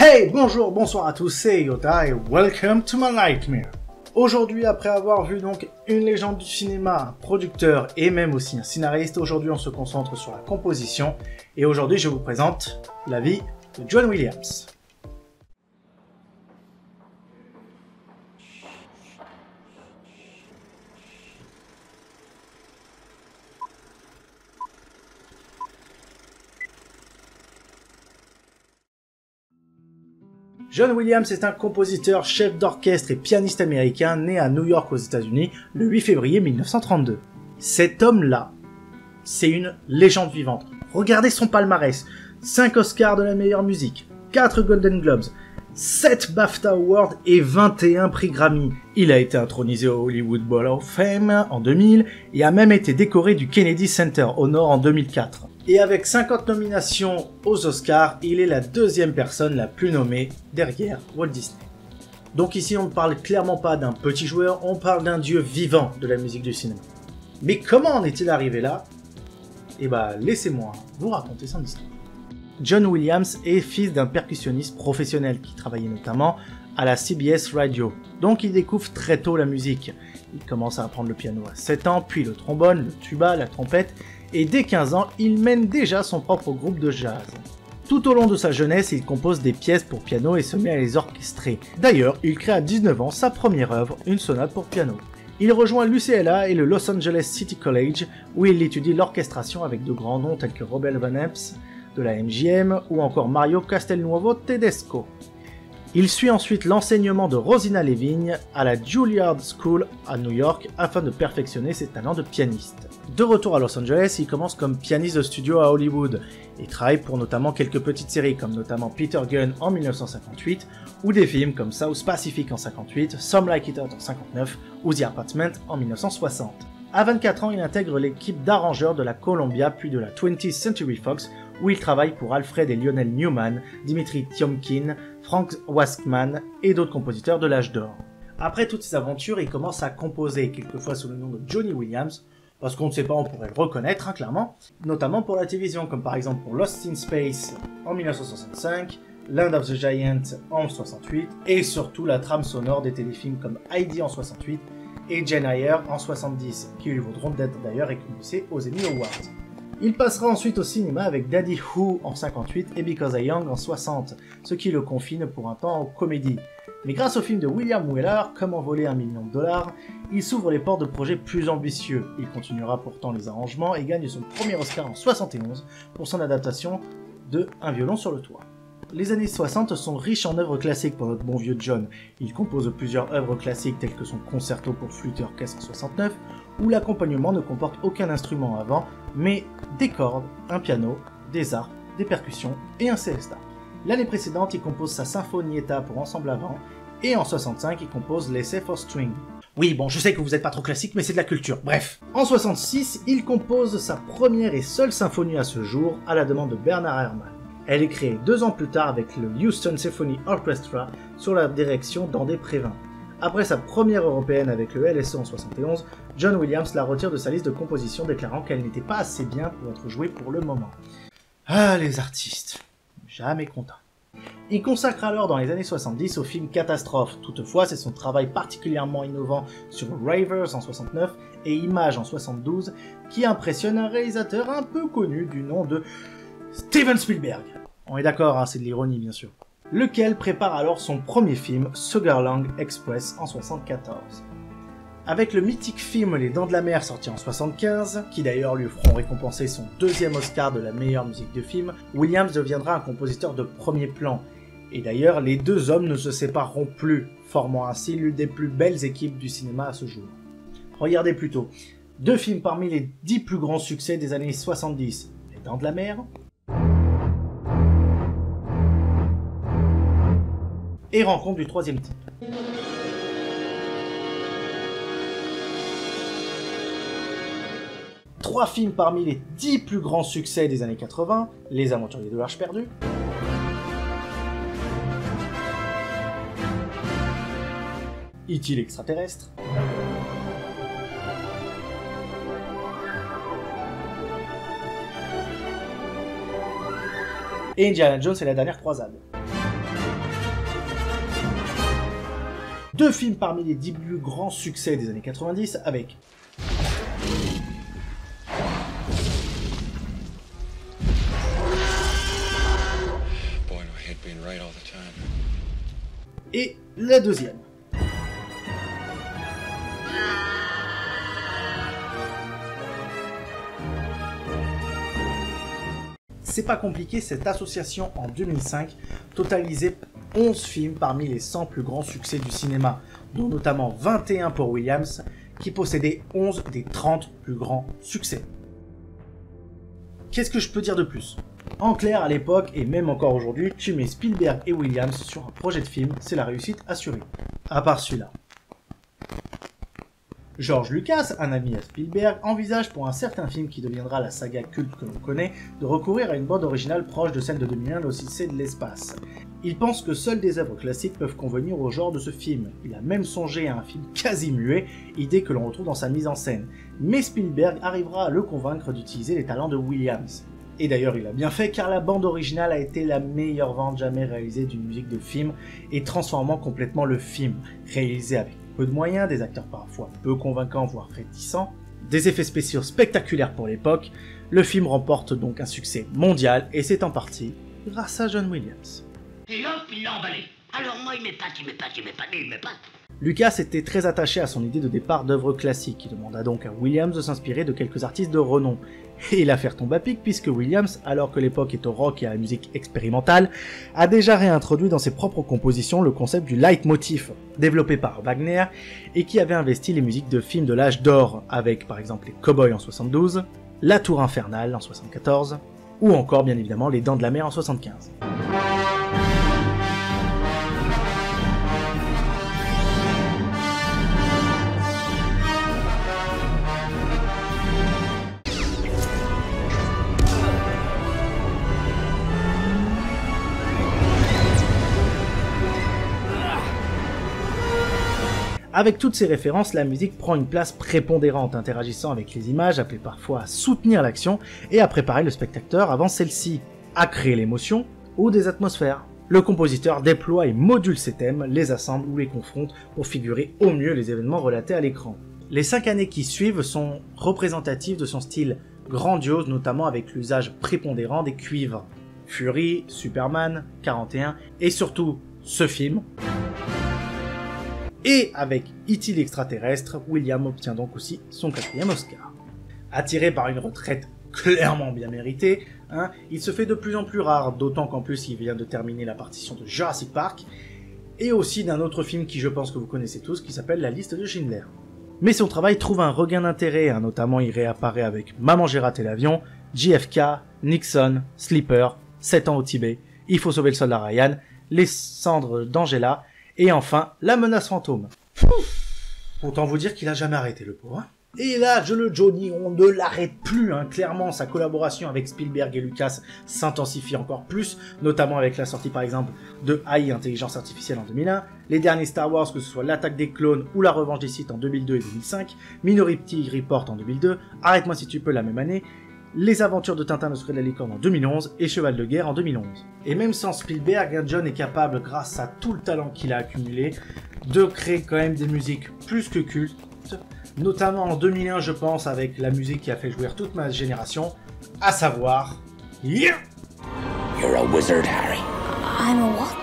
Hey, bonjour, bonsoir à tous, c'est Yota et welcome to my nightmare. Aujourd'hui, après avoir vu donc une légende du cinéma, un producteur et même aussi un scénariste, aujourd'hui on se concentre sur la composition et aujourd'hui je vous présente la vie de John Williams. John Williams est un compositeur, chef d'orchestre et pianiste américain né à New York aux États-Unis le 8 février 1932. Cet homme-là, c'est une légende vivante. Regardez son palmarès, 5 Oscars de la meilleure musique, 4 Golden Globes, 7 BAFTA Awards et 21 prix Grammy. Il a été intronisé au Hollywood Hall of Fame en 2000 et a même été décoré du Kennedy Center Honor en 2004. Et avec 50 nominations aux Oscars, il est la deuxième personne la plus nommée derrière Walt Disney. Donc ici on ne parle clairement pas d'un petit joueur, on parle d'un dieu vivant de la musique du cinéma. Mais comment en est-il arrivé là? Eh bah laissez-moi vous raconter son histoire. John Williams est fils d'un percussionniste professionnel qui travaillait notamment à la CBS Radio. Donc il découvre très tôt la musique. Il commence à apprendre le piano à 7 ans, puis le trombone, le tuba, la trompette, et dès 15 ans, il mène déjà son propre groupe de jazz. Tout au long de sa jeunesse, il compose des pièces pour piano et se met à les orchestrer. D'ailleurs, il crée à 19 ans sa première œuvre, une sonate pour piano. Il rejoint l'UCLA et le Los Angeles City College, où il étudie l'orchestration avec de grands noms tels que Robert Van Epps de la MGM ou encore Mario Castelnuovo Tedesco. Il suit ensuite l'enseignement de Rosina Levine à la Juilliard School à New York afin de perfectionner ses talents de pianiste. De retour à Los Angeles, il commence comme pianiste de studio à Hollywood et travaille pour notamment quelques petites séries comme notamment Peter Gunn en 1958 ou des films comme South Pacific en 58, Some Like It Hot en 59 ou The Apartment en 1960. À 24 ans, il intègre l'équipe d'arrangeurs de la Columbia puis de la 20th Century Fox où il travaille pour Alfred et Lionel Newman, Dimitri Tiomkin, Frank Waskman et d'autres compositeurs de l'âge d'or. Après toutes ces aventures, il commence à composer, quelquefois sous le nom de Johnny Williams, parce qu'on ne sait pas, on pourrait le reconnaître clairement, notamment pour la télévision, comme par exemple pour Lost in Space en 1965, Land of the Giant en 1968, et surtout la trame sonore des téléfilms comme Heidi en 1968 et Jane Eyre en 1970, qui lui vaudront d'être d'ailleurs récompensés aux Emmy Awards. Il passera ensuite au cinéma avec Daddy Who en 58 et Because I'm Young en 60, ce qui le confine pour un temps aux comédies. Mais grâce au film de William Wyler, Comment voler $1 million, il s'ouvre les portes de projets plus ambitieux. Il continuera pourtant les arrangements et gagne son premier Oscar en 71 pour son adaptation de Un violon sur le toit. Les années 60 sont riches en œuvres classiques pour notre bon vieux John. Il compose plusieurs œuvres classiques telles que son concerto pour flûte et orchestre en 69, où l'accompagnement ne comporte aucun instrument avant, mais des cordes, un piano, des harpes, des percussions et un célesta. L'année précédente, il compose sa Sinfonietta pour ensemble avant, et en 65, il compose l'Essai for String. Oui, bon, je sais que vous n'êtes pas trop classique, mais c'est de la culture, bref. En 66, il compose sa première et seule symphonie à ce jour, à la demande de Bernard Herrmann. Elle est créée 2 ans plus tard avec le Houston Symphony Orchestra sur la direction d'André Prévin. Après sa première européenne avec le LSO en 71, John Williams la retire de sa liste de compositions déclarant qu'elle n'était pas assez bien pour être jouée pour le moment. Ah, les artistes, jamais contents. Il consacre alors dans les années 70 au film Catastrophe. Toutefois, c'est son travail particulièrement innovant sur Ravers en 69 et Image en 72 qui impressionne un réalisateur un peu connu du nom de Steven Spielberg. On est d'accord, hein, c'est de l'ironie bien sûr. Lequel prépare alors son premier film, Sugarland Express en 74. Avec le mythique film Les Dents de la Mer sorti en 75, qui d'ailleurs lui feront récompenser son 2e Oscar de la meilleure musique de film, Williams deviendra un compositeur de premier plan. Et d'ailleurs, les deux hommes ne se sépareront plus, formant ainsi l'une des plus belles équipes du cinéma à ce jour. Regardez plutôt, 2 films parmi les 10 plus grands succès des années 70, Les Dents de la Mer et Rencontre du troisième type. Trois films parmi les 10 plus grands succès des années 80, Les Aventuriers de l'Arche perdue, E.T. l'extraterrestre, et Indiana Jones et la dernière croisade. 2 films parmi les 10 plus grands succès des années 90 avec et la deuxième. C'est pas compliqué, cette association en 2005 totalisait 11 films parmi les 100 plus grands succès du cinéma, dont notamment 21 pour Williams, qui possédait 11 des 30 plus grands succès. Qu'est-ce que je peux dire de plus ? En clair, à l'époque, et même encore aujourd'hui, tu mets Spielberg et Williams sur un projet de film, c'est la réussite assurée. À part celui-là. George Lucas, un ami à Spielberg, envisage pour un certain film qui deviendra la saga culte que l'on connaît, de recourir à une bande originale proche de celle de 2001, l'Odyssée de l'espace. Il pense que seules des œuvres classiques peuvent convenir au genre de ce film. Il a même songé à un film quasi muet, idée que l'on retrouve dans sa mise en scène. Mais Spielberg arrivera à le convaincre d'utiliser les talents de Williams. Et d'ailleurs il a bien fait car la bande originale a été la meilleure vente jamais réalisée d'une musique de film et transformant complètement le film, réalisé avec peu de moyens, des acteurs parfois peu convaincants voire réticents, des effets spéciaux spectaculaires pour l'époque, le film remporte donc un succès mondial et c'est en partie grâce à John Williams. Et hop, il l'a emballé. Alors moi il m'épate. Lucas était très attaché à son idée de départ d'œuvre classique, il demanda donc à Williams de s'inspirer de quelques artistes de renom. Et l'affaire tombe à pic puisque Williams, alors que l'époque est au rock et à la musique expérimentale, a déjà réintroduit dans ses propres compositions le concept du leitmotiv, développé par Wagner, et qui avait investi les musiques de films de l'âge d'or, avec par exemple les Cowboys en 72, La Tour Infernale en 74, ou encore bien évidemment Les Dents de la Mer en 75. Avec toutes ces références, la musique prend une place prépondérante, interagissant avec les images, appelées parfois à soutenir l'action et à préparer le spectateur avant celle-ci, à créer l'émotion ou des atmosphères. Le compositeur déploie et module ses thèmes, les assemble ou les confronte pour figurer au mieux les événements relatés à l'écran. Les 5 années qui suivent sont représentatives de son style grandiose, notamment avec l'usage prépondérant des cuivres. Fury, Superman, 41 et surtout ce film. Et avec E.T. l'extraterrestre, Williams obtient donc aussi son 4e Oscar. Attiré par une retraite clairement bien méritée, il se fait de plus en plus rare, d'autant qu'en plus il vient de terminer la partition de Jurassic Park, et aussi d'un autre film qui je pense que vous connaissez tous, qui s'appelle La Liste de Schindler. Mais son travail trouve un regain d'intérêt, notamment il réapparaît avec Maman j'ai raté l'avion, JFK, Nixon, Sleeper, 7 ans au Tibet, Il faut sauver le soldat Ryan, Les cendres d'Angela, et enfin, La menace fantôme. Autant vous dire qu'il a jamais arrêté le pauvre. Et là, le Johnny, on ne l'arrête plus, clairement, sa collaboration avec Spielberg et Lucas s'intensifie encore plus, notamment avec la sortie par exemple de AI, Intelligence Artificielle en 2001, les derniers Star Wars, que ce soit l'Attaque des Clones ou la Revanche des Sith en 2002 et 2005, Minority Report en 2002, Arrête-moi si tu peux la même année, Les Aventures de Tintin, le secret de la licorne en 2011 et Cheval de guerre en 2011. Et même sans Spielberg, John est capable, grâce à tout le talent qu'il a accumulé, de créer quand même des musiques plus que cultes, notamment en 2001 je pense avec la musique qui a fait jouir toute ma génération, à savoir... Yeah! You're a wizard, Harry. I'm a what?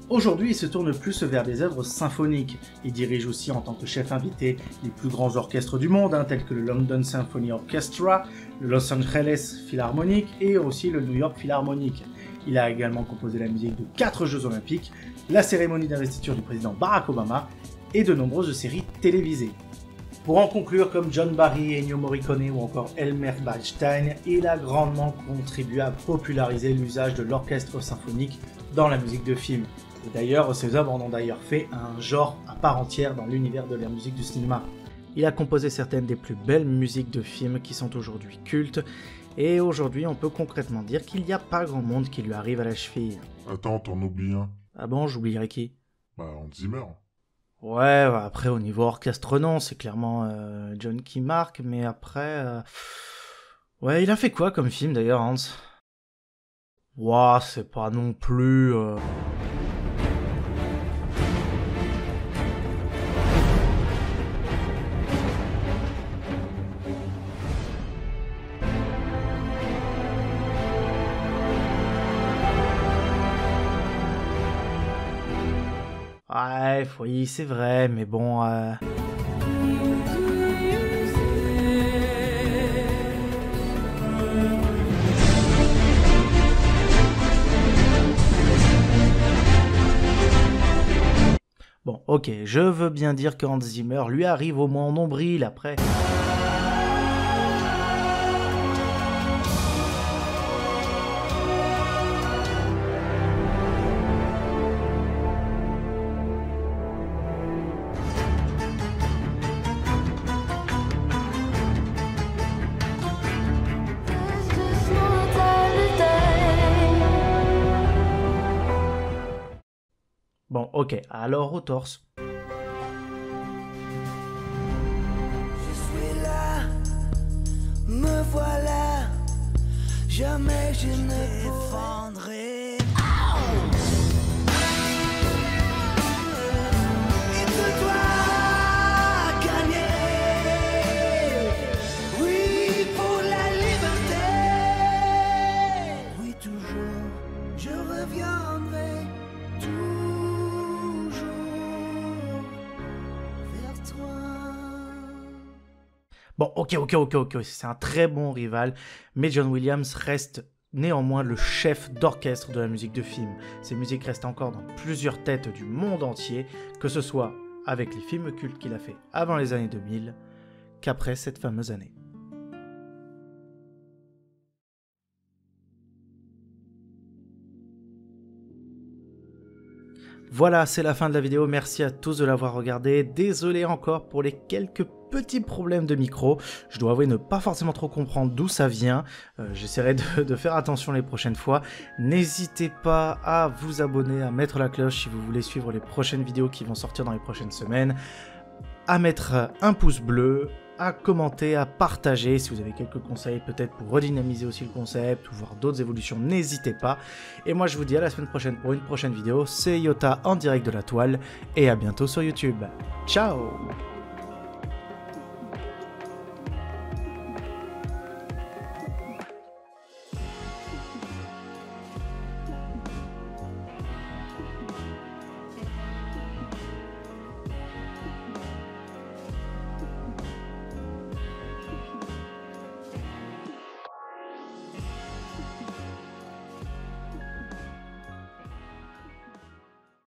Aujourd'hui, il se tourne plus vers des œuvres symphoniques. Il dirige aussi en tant que chef invité les plus grands orchestres du monde, tels que le London Symphony Orchestra, le Los Angeles Philharmonic et aussi le New York Philharmonic. Il a également composé la musique de 4 Jeux Olympiques, la cérémonie d'investiture du président Barack Obama et de nombreuses séries télévisées. Pour en conclure, comme John Barry, Ennio Morricone ou encore Elmer Bernstein, il a grandement contribué à populariser l'usage de l'orchestre symphonique dans la musique de film. Et d'ailleurs, ses œuvres en ont d'ailleurs fait un genre à part entière dans l'univers de la musique du cinéma. Il a composé certaines des plus belles musiques de films qui sont aujourd'hui cultes, et aujourd'hui on peut concrètement dire qu'il n'y a pas grand monde qui lui arrive à la cheville. Attends, t'en oublies un. Ah bon, j'oublierais qui? Hans Zimmer. Ouais, après au niveau orchestre non, c'est clairement John qui marque, mais après... Ouais, il a fait quoi comme film d'ailleurs, Hans? Ouah, c'est pas non plus... Ouais, oui, c'est vrai, mais bon... Bon, ok, je veux bien dire que Hans Zimmer lui arrive au moins en nombril après. Bon, ok, alors au torse. Je suis là, me voilà, jamais je ne défendrai. Et de toi gagner, oui pour la liberté, oui toujours, je reviendrai toujours vers toi. Bon, ok, c'est un très bon rival, mais John Williams reste néanmoins le chef d'orchestre de la musique de film. Ses musiques restent encore dans plusieurs têtes du monde entier, que ce soit avec les films cultes qu'il a fait avant les années 2000, qu'après cette fameuse année. Voilà, c'est la fin de la vidéo, merci à tous de l'avoir regardé, désolé encore pour les quelques petits problèmes de micro, je dois avouer ne pas forcément trop comprendre d'où ça vient, j'essaierai de faire attention les prochaines fois, n'hésitez pas à vous abonner, à mettre la cloche si vous voulez suivre les prochaines vidéos qui vont sortir dans les prochaines semaines, à mettre un pouce bleu, à commenter, à partager. Si vous avez quelques conseils peut-être pour redynamiser aussi le concept ou voir d'autres évolutions, n'hésitez pas. Et moi je vous dis à la semaine prochaine pour une prochaine vidéo. C'est Yota en direct de la toile et à bientôt sur YouTube. Ciao!